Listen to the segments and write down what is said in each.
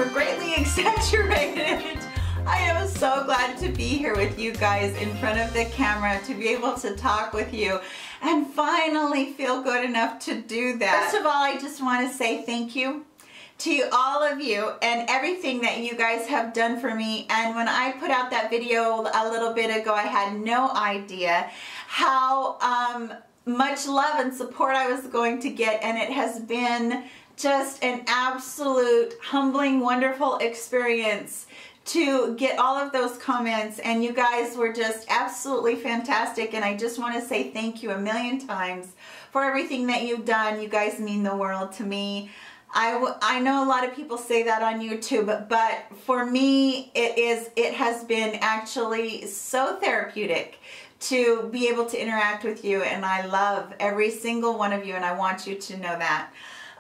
were greatly exaggerated. I am so glad to be here with you guys in front of the camera, to be able to talk with you and finally feel good enough to do that. First of all, I just want to say thank you to all of you and everything that you guys have done for me. And when I put out that video a little bit ago, I had no idea how much love and support I was going to get, and it has been just an absolute humbling, wonderful experience to get all of those comments, and you guys were just absolutely fantastic, and I just want to say thank you a million times for everything that you've done. You guys mean the world to me. I know a lot of people say that on YouTube, but for me it has been actually so therapeutic to be able to interact with you, and I love every single one of you, and I want you to know that.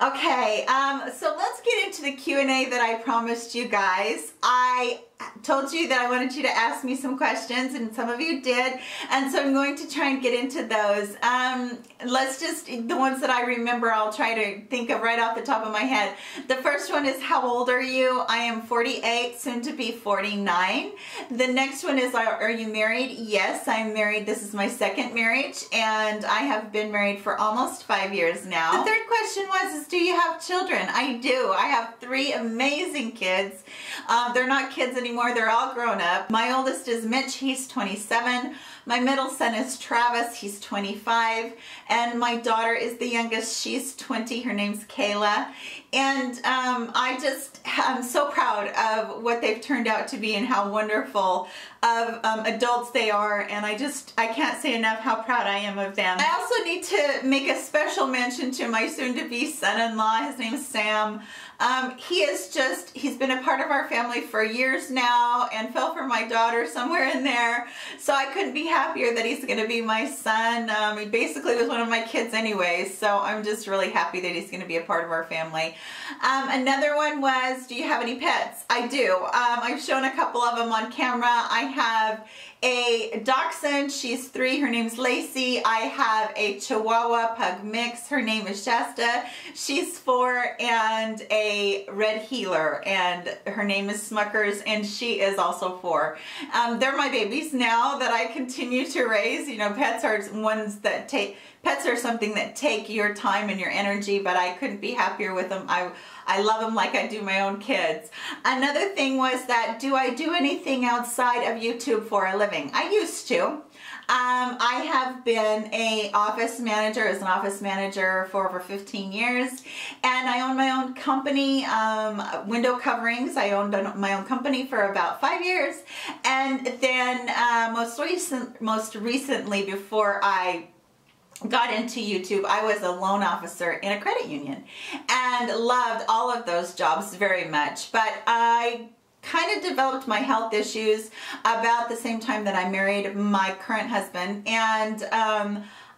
Okay, so let's get into the Q&A that I promised you guys. I told you that I wanted you to ask me some questions, and some of you did, and so I'm going to try and get into those. Let's just, the ones that I remember, I'll try to think of right off the top of my head. The first one is, how old are you? I am 48, soon to be 49. The next one is, are you married? Yes, I'm married. This is my second marriage, and I have been married for almost 5 years now. The third question was, do you have children? I do. I have 3 amazing kids. They're not kids anymore. They're all grown up. My oldest is Mitch. He's 27. My middle son is Travis. He's 25. And my daughter is the youngest. She's 20. Her name's Kayla. And I'm so proud of what they've turned out to be and how wonderful of adults they are. And I can't say enough how proud I am of them. I also need to make a special mention to my soon-to-be son-in-law. His name is Sam. He's been a part of our family for years now and fell for my daughter somewhere in there. So I couldn't be happier that he's going to be my son. He basically was one of my kids anyway, so I'm just really happy that he's going to be a part of our family. Another one was, do you have any pets? I do. I've shown a couple of them on camera. I have a dachshund. She's 3. Her name's Lacey. I have a Chihuahua Pug mix. Her name is Shasta. She's 4, and a red heeler, and her name is Smuckers, and she is also 4. They're my babies now that I continue to raise. You know, pets are something that take your time and your energy, but I couldn't be happier with them. I love them like I do my own kids. Another thing was that, do I do anything outside of YouTube for a living? I used to. I have been an office manager for over 15 years, and I own my own company, window coverings. I owned my own company for about 5 years, and then most recently, before I got into YouTube, I was a loan officer in a credit union and loved all of those jobs very much. But I kind of developed my health issues about the same time that I married my current husband, and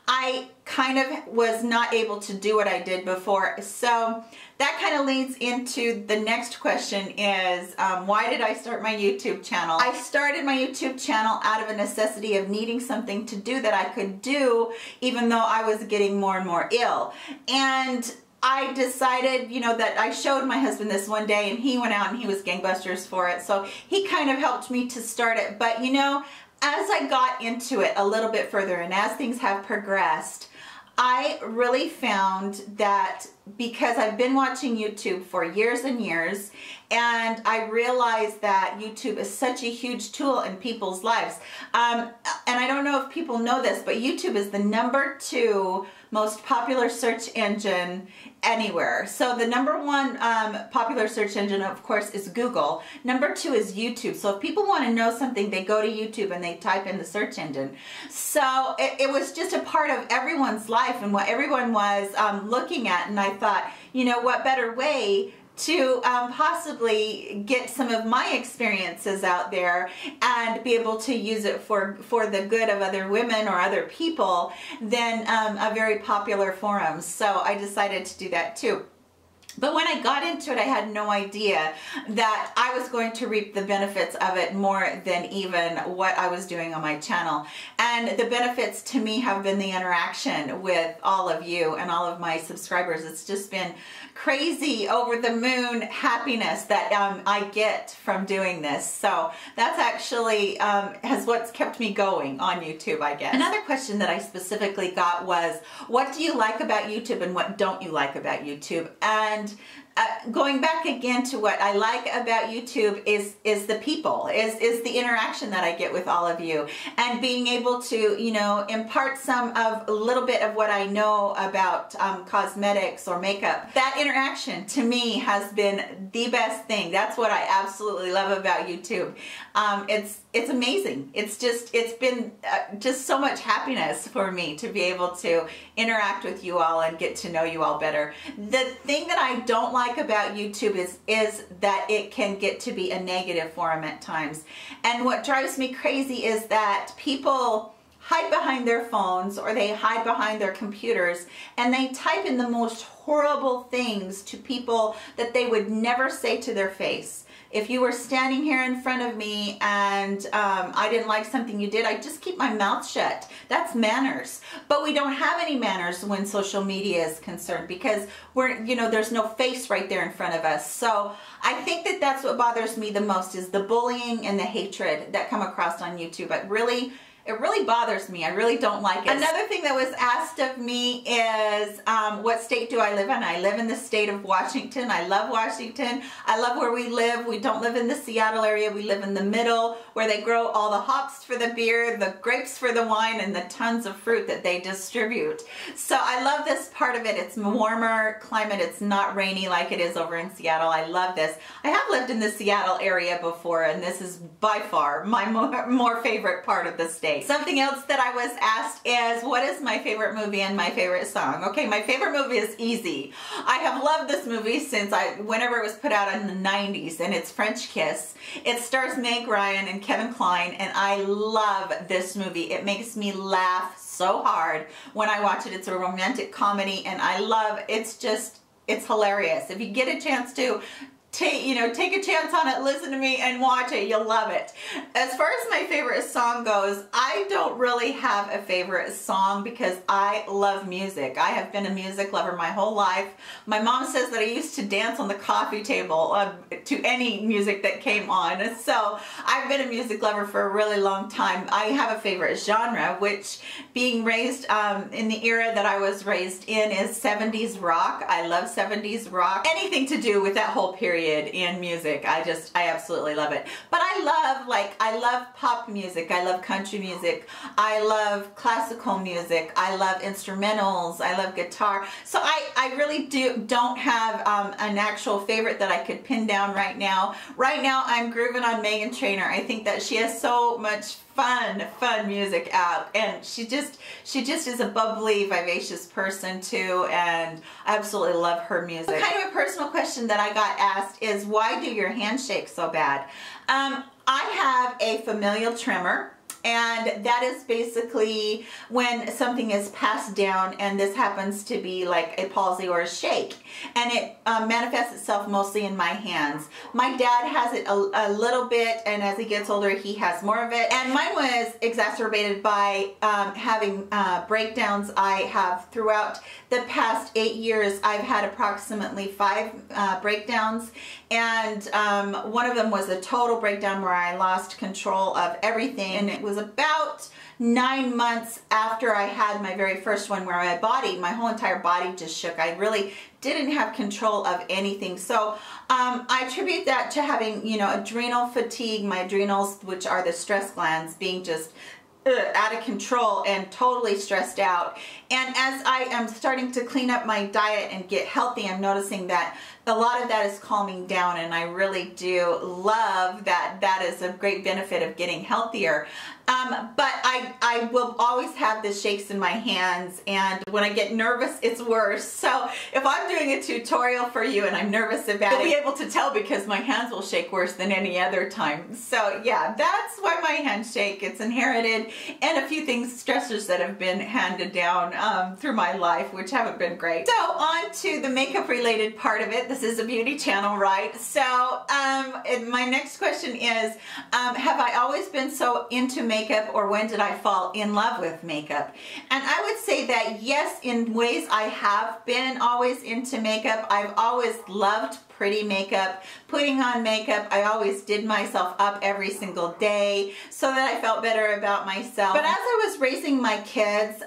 I kind of was not able to do what I did before. So that kind of leads into the next question is, why did I start my YouTube channel? I started my YouTube channel out of a necessity of needing something to do that I could do even though I was getting more and more ill. And I decided, you know, that I showed my husband this one day, and he went out and he was gangbusters for it. So he kind of helped me to start it. But you know, as I got into it a little bit further and as things have progressed, I really found that because I've been watching YouTube for years and years, and I realized that YouTube is such a huge tool in people's lives. And I don't know if people know this, but YouTube is the #2 most popular search engine anywhere. So the #1 popular search engine, of course, is Google. #2 is YouTube. So if people want to know something, they go to YouTube and they type in the search engine. So it was just a part of everyone's life and what everyone was looking at. And I thought, you know, what better way to possibly get some of my experiences out there and be able to use it for the good of other women or other people than a very popular forum. So I decided to do that too. But when I got into it, I had no idea that I was going to reap the benefits of it more than even what I was doing on my channel. And the benefits to me have been the interaction with all of you and all of my subscribers. It's just been crazy, over the moon happiness that I get from doing this. So that's actually has what's kept me going on YouTube, I guess. Another question that I specifically got was, what do you like about YouTube and what don't you like about YouTube? And going back again to what I like about YouTube is the people, is the interaction that I get with all of you, and being able to, you know, impart a little bit of what I know about cosmetics or makeup. That interaction to me has been the best thing. That's what I absolutely love about YouTube. It's amazing. It's been just so much happiness for me to be able to interact with you all and get to know you all better. The thing that I don't like about YouTube is that it can get to be a negative forum at times. And what drives me crazy is that people hide behind their phones or they hide behind their computers and they type in the most horrible things to people that they would never say to their face. If you were standing here in front of me and I didn't like something you did, I'd just keep my mouth shut. That's manners. But we don't have any manners when social media is concerned, because there's no face right there in front of us. So I think that that's what bothers me the most, is the bullying and the hatred that come across on YouTube. It really bothers me. I really don't like it. Another thing that was asked of me is, what state do I live in? I live in the state of Washington. I love Washington. I love where we live. We don't live in the Seattle area. We live in the middle, where they grow all the hops for the beer, the grapes for the wine, and the tons of fruit that they distribute. So I love this part of it. It's warmer climate. It's not rainy like it is over in Seattle. I love this. I have lived in the Seattle area before, and this is by far my more favorite part of the state. Something else that I was asked is, what is my favorite movie and my favorite song? Okay, my favorite movie is easy. I have loved this movie since whenever it was put out in the 90s, and it's French Kiss. It stars Meg Ryan and Kevin Kline, and I love this movie. It makes me laugh so hard when I watch it. It's a romantic comedy, and it's hilarious. If you get a chance to take a chance on it, listen to me and watch it, you'll love it. As far as my favorite song goes, I don't really have a favorite song because I love music. I have been a music lover my whole life. My mom says that I used to dance on the coffee table to any music that came on. So I've been a music lover for a really long time. I have a favorite genre, which, being raised in the era that I was raised in, is 70s rock. I love 70s rock. Anything to do with that whole period in music. I absolutely love it. But I love pop music. I love country music. I love classical music. I love instrumentals. I love guitar. So I really don't have an actual favorite that I could pin down right now. Right now I'm grooving on Meghan Trainor. I think that she has so much fun music out, and she just is a bubbly, vivacious person too, and I absolutely love her music. Kind of a personal question that I got asked is, why do your hands shake so bad? I have a familial tremor. And that is basically when something is passed down, and this happens to be like a palsy or a shake. And it manifests itself mostly in my hands. My dad has it a little bit, and as he gets older, he has more of it. And mine was exacerbated by having breakdowns. I have, throughout the past 8 years, I've had approximately 5 breakdowns. And one of them was a total breakdown where I lost control of everything. And it was about 9 months after I had my very first one, where my whole entire body just shook. I really didn't have control of anything. So I attribute that to having, adrenal fatigue, my adrenals, which are the stress glands, being just out of control and totally stressed out. And as I am starting to clean up my diet and get healthy, I'm noticing that a lot of that is calming down, and I really do love that. That is a great benefit of getting healthier. But I will always have the shakes in my hands, and when I get nervous, it's worse. So if I'm doing a tutorial for you and I'm nervous about it, you'll be able to tell because my hands will shake worse than any other time. So yeah, that's why my hands shake. It's inherited, and a few things, stressors that have been handed down through my life, which haven't been great. So on to the makeup related part of it. This is a beauty channel, right? So my next question is, have I always been so into makeup, or when did I fall in love with makeup? And I would say that yes, in ways I have been always into makeup. I've always loved pretty makeup, putting on makeup. I always did myself up every single day so that I felt better about myself. But as I was raising my kids,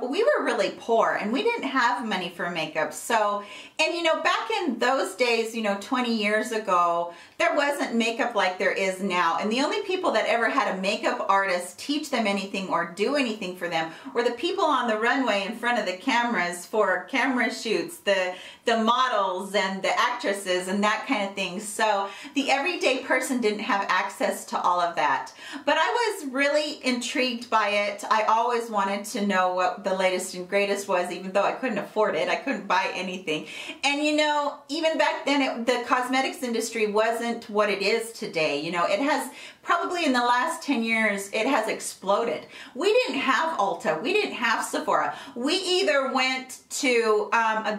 we were really poor and we didn't have money for makeup. So, and you know, back in those days, you know, 20 years ago, there wasn't makeup like there is now. And the only people that ever had a makeup artist teach them anything or do anything for them were the people on the runway in front of the cameras for camera shoots, the models and the actresses and that kind of thing. So the everyday person didn't have access to all of that. But I was really intrigued by it. I always wanted to know what the latest and greatest was, even though I couldn't afford it. I couldn't buy anything. And you know, even back then, the cosmetics industry wasn't what it is today. You know, it has probably in the last 10 years, it has exploded. We didn't have Ulta. We didn't have Sephora. We either went to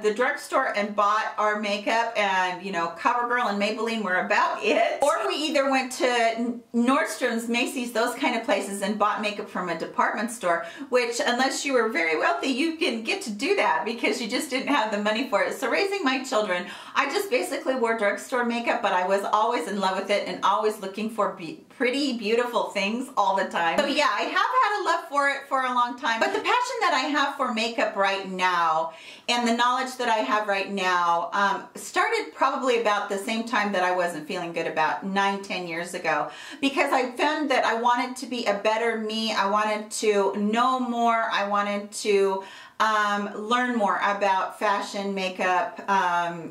the drugstore and bought our makeup, and you know, CoverGirl and Maybelline were about it. Or we either went to Nordstrom's, Macy's, those kind of places and bought makeup from a department store, which unless you were very wealthy, you can get to do that because you just didn't have the money for it. So raising my children, I just basically wore drugstore makeup, but I was always in love with it and always looking for pretty, beautiful things all the time. So yeah, I have had a love for it for a long time, but the passion that I have for makeup right now and the knowledge that I have right now started probably about the same time that I wasn't feeling good, about 9-10 years ago, because I found that I wanted to be a better me. I wanted to know more. I wanted to learn more about fashion, makeup,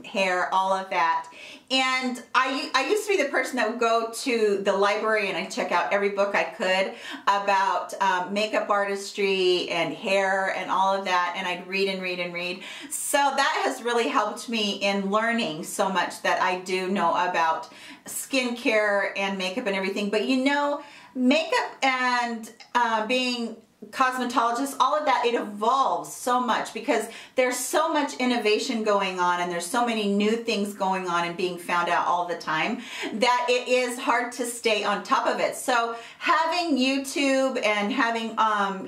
hair, all of that. And I used to be the person that would go to the library and I'd check out every book I could about makeup artistry and hair and all of that, and I'd read and read and read. So that has really helped me in learning so much that I do know about skincare and makeup and everything. But you know, makeup and being cosmetologists, all of that, it evolves so much because there's so much innovation going on and there's so many new things going on and being found out all the time that it is hard to stay on top of it. So having YouTube and having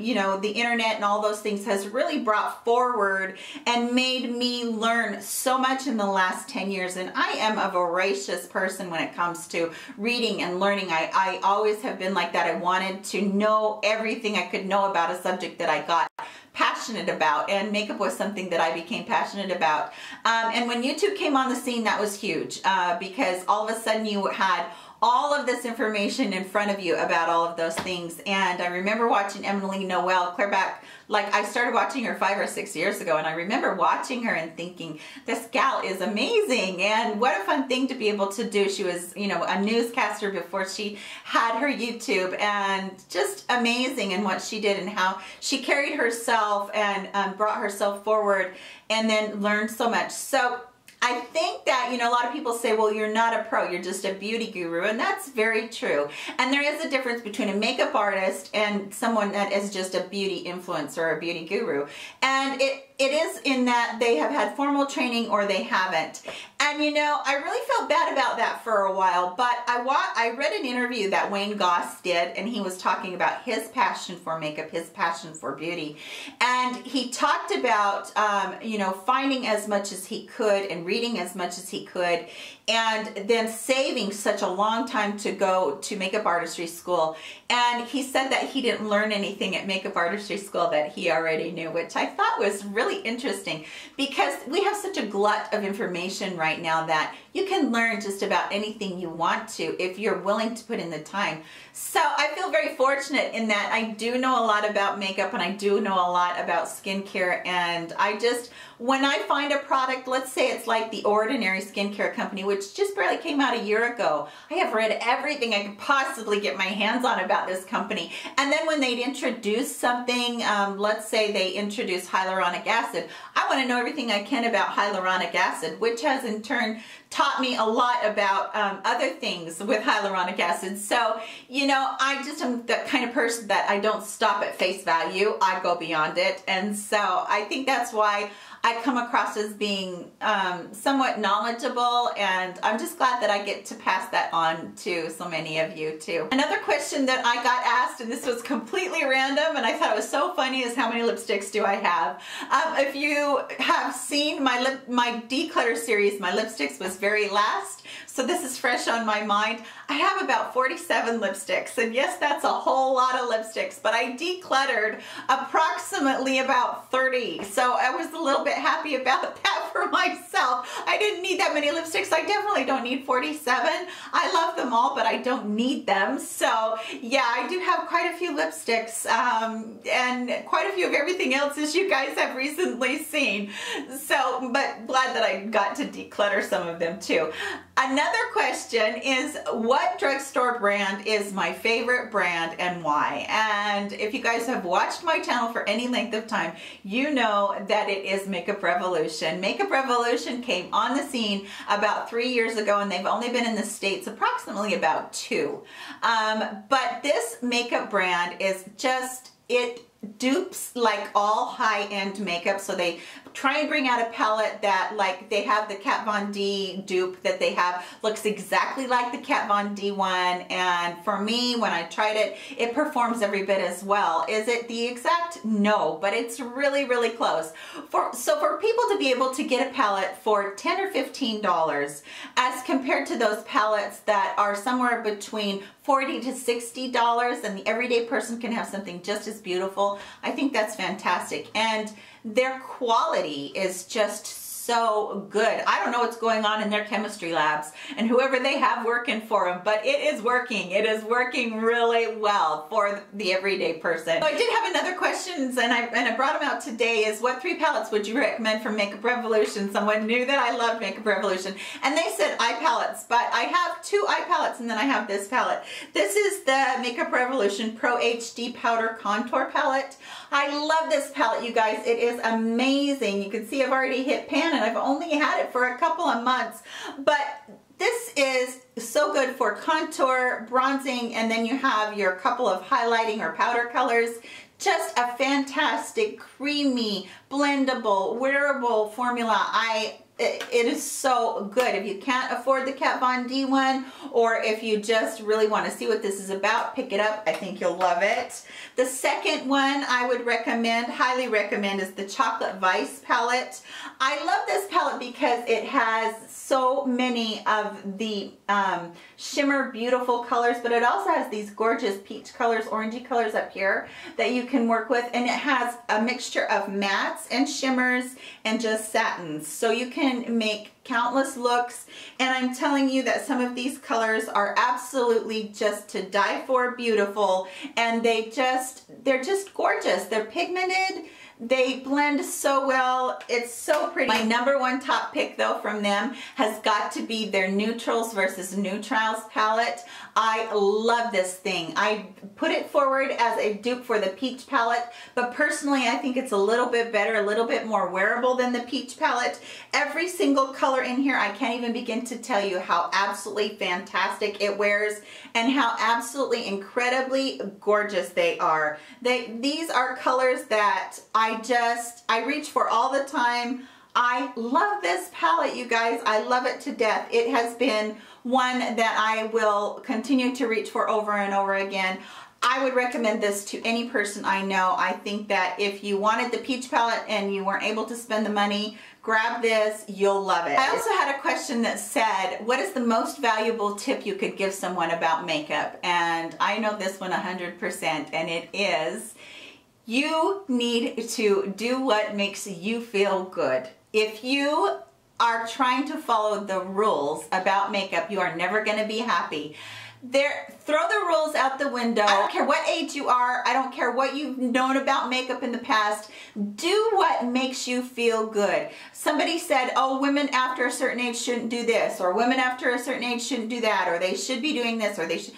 you know, the internet and all those things has really brought forward and made me learn so much in the last 10 years. And I am a voracious person when it comes to reading and learning. I always have been like that. I wanted to know everything I could know about a subject that I got passionate about, and makeup was something that I became passionate about. And when YouTube came on the scene, that was huge because all of a sudden you had all of this information in front of you about all of those things. And I remember watching Emily Noel clear back, like I started watching her 5 or 6 years ago, and I remember watching her and thinking, this gal is amazing, and what a fun thing to be able to do. She was, you know, a newscaster before she had her YouTube, and just amazing in what she did and how she carried herself and brought herself forward and then learned so much. So I think that, you know, a lot of people say, well, you're not a pro, you're just a beauty guru, and that's very true. And there is a difference between a makeup artist and someone that is just a beauty influencer or a beauty guru. And it is in that they have had formal training or they haven't. And you know, I really felt bad about that for a while, but I read an interview that Wayne Goss did, and he was talking about his passion for makeup, his passion for beauty. And he talked about, you know, finding as much as he could and reading as much as he could, and then saving such a long time to go to makeup artistry school. And he said that he didn't learn anything at makeup artistry school that he already knew, which I thought was really interesting because we have such a glut of information right right now that you can learn just about anything you want to if you're willing to put in the time. So I feel very fortunate in that I do know a lot about makeup and I do know a lot about skincare, and I just, when I find a product, let's say it's like The Ordinary skincare company, which just barely came out a year ago, I have read everything I could possibly get my hands on about this company. And then when they'd introduce something, let's say they introduce hyaluronic acid, I want to know everything I can about hyaluronic acid, which has in turn taught me a lot about other things with hyaluronic acid. So, you know, I just am the kind of person that I don't stop at face value. I go beyond it. And so I think that's why I come across as being somewhat knowledgeable, and I'm just glad that I get to pass that on to so many of you too. Another question that I got asked, and this was completely random and I thought it was so funny, is how many lipsticks do I have? If you have seen my declutter series, my lipsticks was very last, so this is fresh on my mind. I have about 47 lipsticks, and yes, that's a whole lot of lipsticks, but I decluttered approximately about 30, so I was a little bit happy about that for myself. I didn't need that many lipsticks. I definitely don't need 47. I love them all, but I don't need them. So yeah, I do have quite a few lipsticks and quite a few of everything else, as you guys have recently seen. So, but glad that I got to declutter some of them too. Another question is, what drugstore brand is my favorite brand and why? And if you guys have watched my channel for any length of time, you know that it is Makeup Revolution. Makeup Revolution came on the scene about 3 years ago, and they've only been in the States approximately about 2. But this makeup brand is just, it dupes like all high-end makeup. So they try and bring out a palette that, like, they have the Kat Von D dupe that they have, looks exactly like the Kat Von D one, and for me, when I tried it, it performs every bit as well. Is it the exact? No, but it's really, really close. So for people to be able to get a palette for $10 or $15 as compared to those palettes that are somewhere between $40 to $60, and the everyday person can have something just as beautiful, I think that's fantastic. And their quality is just so good. I don't know what's going on in their chemistry labs and whoever they have working for them, but it is working. It is working really well for the everyday person. So I did have another questions, and I brought them out today, is what 3 palettes would you recommend from Makeup Revolution? Someone knew that I loved Makeup Revolution, and they said eye palettes, but I have 2 eye palettes, and then I have this palette. This is the Makeup Revolution Pro HD Powder Contour Palette. I love this palette, you guys. It is amazing. You can see I've already hit pan, and I've only had it for a couple of months, but this is so good for contour, bronzing, and then you have your couple of highlighting or powder colors. Just a fantastic, creamy, blendable, wearable formula. It is so good. If you can't afford the Kat Von D one, or if you just really want to see what this is about, pick it up. I think you'll love it. The second one I would recommend, highly recommend, is the Chocolate Vice palette. I love this palette because it has so many of the shimmer beautiful colors, but it also has these gorgeous peach colors, orangey colors up here that you can work with, and it has a mixture of mattes and shimmers and just satins, so you can make countless looks. And I'm telling you that some of these colors are absolutely just to die for beautiful, and they're just gorgeous. They're pigmented, they blend so well, it's so pretty. My #1 top pick though from them has got to be their Neutrals versus Neutrals palette. I love this thing. I put it forward as a dupe for the Peach palette, but personally I think it's a little bit better, a little bit more wearable than the Peach palette. Every single color in here, I can't even begin to tell you how absolutely fantastic it wears and how absolutely incredibly gorgeous they are. These are colors that I reach for all the time. I love this palette, you guys. I love it to death. It has been one that I will continue to reach for over and over again. I would recommend this to any person I know. I think that if you wanted the Peach palette and you weren't able to spend the money, grab this, you'll love it. I also had a question that said, what is the most valuable tip you could give someone about makeup? And I know this one 100%, and it is, you need to do what makes you feel good. If you are trying to follow the rules about makeup, you are never going to be happy. Throw the rules out the window. I don't care what age you are. I don't care what you've known about makeup in the past. Do what makes you feel good. Somebody said, oh, women after a certain age shouldn't do this, or women after a certain age shouldn't do that, or they should be doing this, or they should...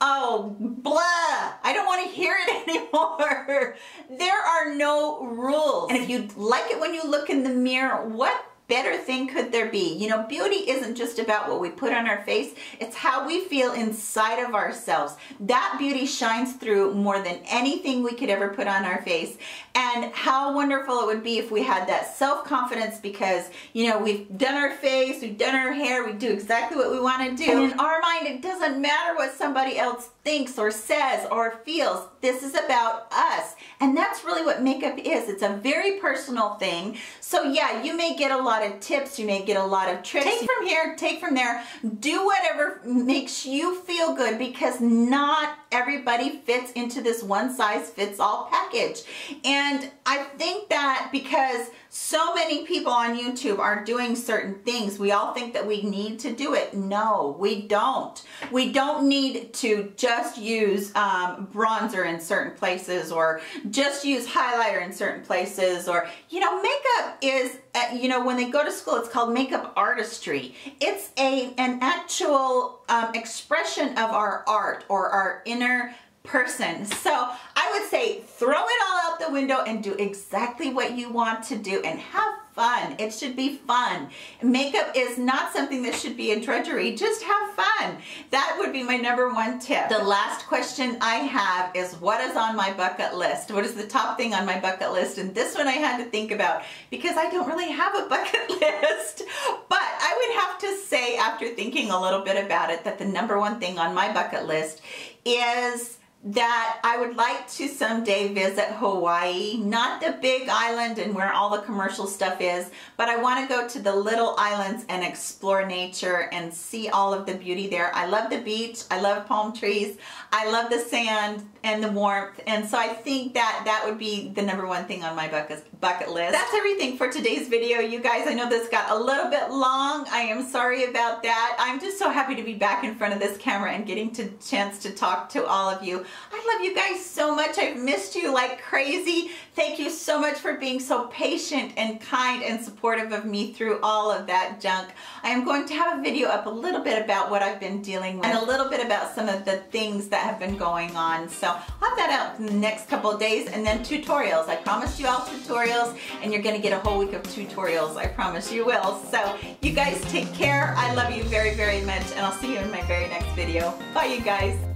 Oh, blah. I don't want to hear it anymore. There are no rules. And if you like it when you look in the mirror, what better thing could there be? You know, beauty isn't just about what we put on our face. It's how we feel inside of ourselves. That beauty shines through more than anything we could ever put on our face. And how wonderful it would be if we had that self-confidence because, you know, we've done our face, we've done our hair, we do exactly what we want to do. And in our mind, it doesn't matter what somebody else thinks or says or feels. This is about us. And that's really what makeup is. It's a very personal thing. So yeah, you may get a lot of tips, you may get a lot of tricks. Take from here, take from there, do whatever makes you feel good because not everybody fits into this one size fits all package. And I think that because so many people on YouTube are doing certain things, we all think that we need to do it. No, we don't. We don't need to just use bronzer in certain places or just use highlighter in certain places, or, you know, makeup is, you know, when they go to school, it's called makeup artistry. It's an actual expression of our art or our inner person. So I would say throw it all out the window and do exactly what you want to do and have fun. It should be fun. Makeup is not something that should be a drudgery. Just have fun. That would be my #1 tip. The last question I have is, what is on my bucket list? What is the top thing on my bucket list? And this one I had to think about because I don't really have a bucket list. But I would have to say, after thinking a little bit about it, that the #1 thing on my bucket list is that I would like to someday visit Hawaii, not the big island and where all the commercial stuff is, but I want to go to the little islands and explore nature and see all of the beauty there. I love the beach, I love palm trees, I love the sand and the warmth, and so I think that that would be the #1 thing on my bucket list. That's everything for today's video, you guys. I know this got a little bit long. I am sorry about that. I'm just so happy to be back in front of this camera and getting a chance to talk to all of you. I love you guys so much. I've missed you like crazy. Thank you so much for being so patient and kind and supportive of me through all of that junk. I am going to have a video up a little bit about what I've been dealing with and a little bit about some of the things that have been going on. So I'll have that out in the next couple of days, and then tutorials. I promised you all tutorials, and you're going to get a whole week of tutorials. I promise you will. So you guys take care. I love you very, very much, and I'll see you in my very next video. Bye, you guys.